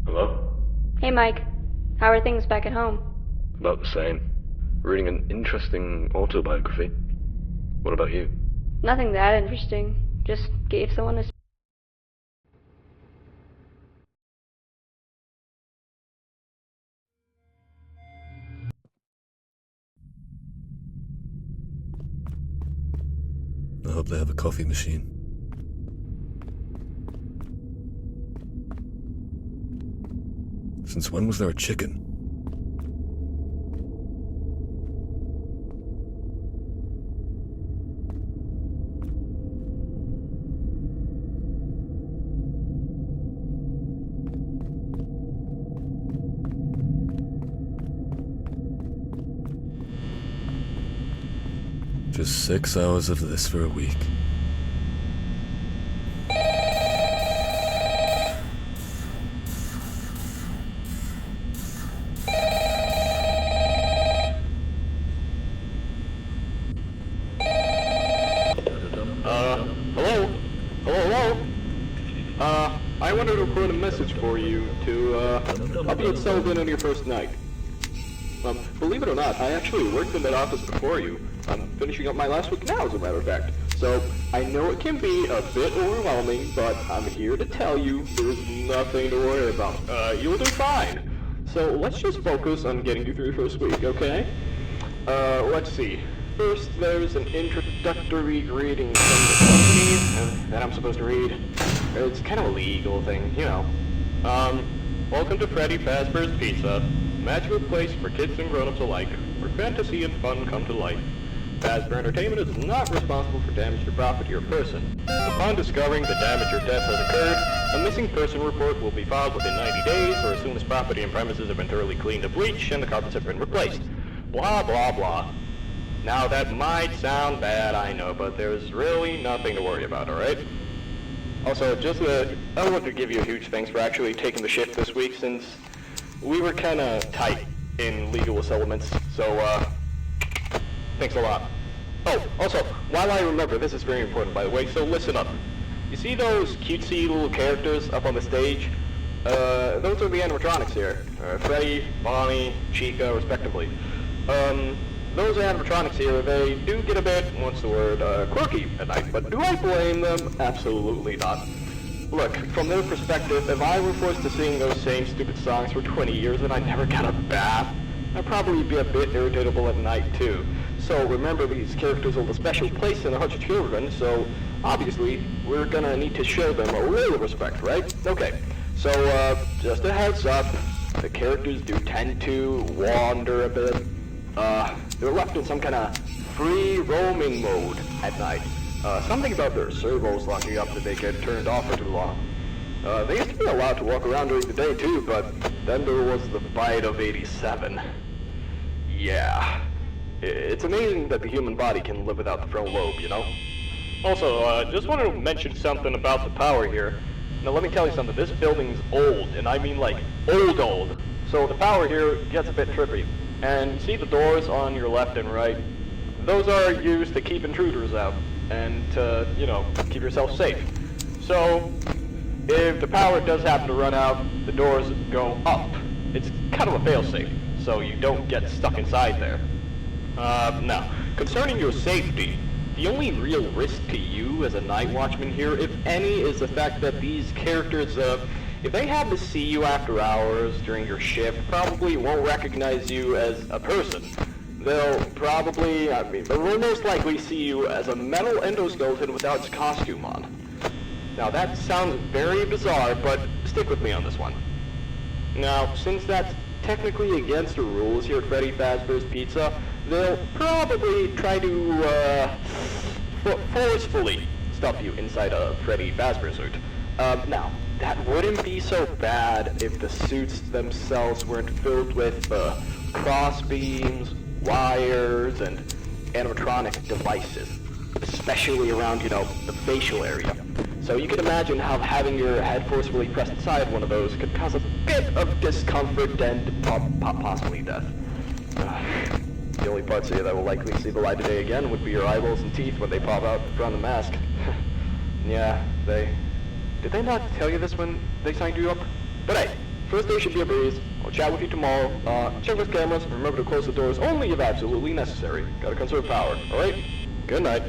Hello? Hey, Mike. How are things back at home? About the same. Reading an interesting autobiography. What about you? Nothing that interesting. Just gave someone a... I hope they have a coffee machine. Since when was there a chicken? Just 6 hours of this for a week. Hello? I wanted to record a message for you to, help you get settled in on your first night. Believe it or not, I actually worked in that office before you. I'm finishing up my last week now, as a matter of fact. So, I know it can be a bit overwhelming, but I'm here to tell you there's nothing to worry about. You'll do fine. So, let's just focus on getting you through your first week, okay? Let's see. First, there's an introductory greeting from the company that I'm supposed to read. It's kind of a legal thing, you know. Welcome to Freddy Fazbear's Pizza, magical place for kids and grown-ups alike, where fantasy and fun come to life. Fazbear Entertainment is not responsible for damage to property or person. Upon discovering the damage or death has occurred, a missing person report will be filed within 90 days, or as soon as property and premises have been thoroughly cleaned of bleach and the carpets have been replaced. Blah, blah, blah. Now, that might sound bad, I know, but there's really nothing to worry about, alright? Also, I want to give you a huge thanks for actually taking the shift this week, since we were kinda tight in legal settlements, so, thanks a lot. Oh, also, while I remember, this is very important, by the way, so listen up. You see those cutesy little characters up on the stage? Those are the animatronics here. Freddy, Bonnie, Chica, respectively. Those animatronics here, they do get a bit, what's the word, quirky at night, but do I blame them? Absolutely not. Look, from their perspective, if I were forced to sing those same stupid songs for 20 years and I never got a bath, I'd probably be a bit irritable at night too. So remember, these characters hold a special place in the hearts of children, so obviously we're gonna need to show them a little respect, right? Okay, so just a heads up, the characters do tend to wander a bit. They're left in some kind of free roaming mode at night. Something about their servos locking up that they get turned off for too long. They used to be allowed to walk around during the day too, but then there was the bite of 87. Yeah. It's amazing that the human body can live without the frontal lobe, you know? Also, just wanted to mention something about the power here. Now let me tell you something, this building's old, and I mean like old. So the power here gets a bit trippy. And see the doors on your left and right? Those are used to keep intruders out, and to, you know, keep yourself safe. So, if the power does happen to run out, the doors go up. It's kind of a failsafe, so you don't get stuck inside there. Now, concerning your safety, the only real risk to you as a night watchman here, if any, is the fact that these characters, if they happen to see you after hours during your shift, probably won't recognize you as a person. They'll probably, they'll most likely see you as a metal endoskeleton without its costume on. Now that sounds very bizarre, but stick with me on this one. Now, since that's technically against the rules here at Freddy Fazbear's Pizza, they'll probably try to, forcefully stuff you inside a Freddy Fazbear suit. Now, that wouldn't be so bad if the suits themselves weren't filled with, cross beams, wires, and animatronic devices. Especially around, you know, the facial area. So you can imagine how having your head forcefully pressed inside one of those could cause a bit of discomfort and possibly death. The only parts of you that will likely see the light of day again would be your eyeballs and teeth when they pop out from the mask. Yeah, Did they not tell you this when they signed you up? But hey, first day should be a breeze. I'll chat with you tomorrow. Check with cameras, and remember to close the doors only if absolutely necessary. Gotta conserve power, alright? Good night.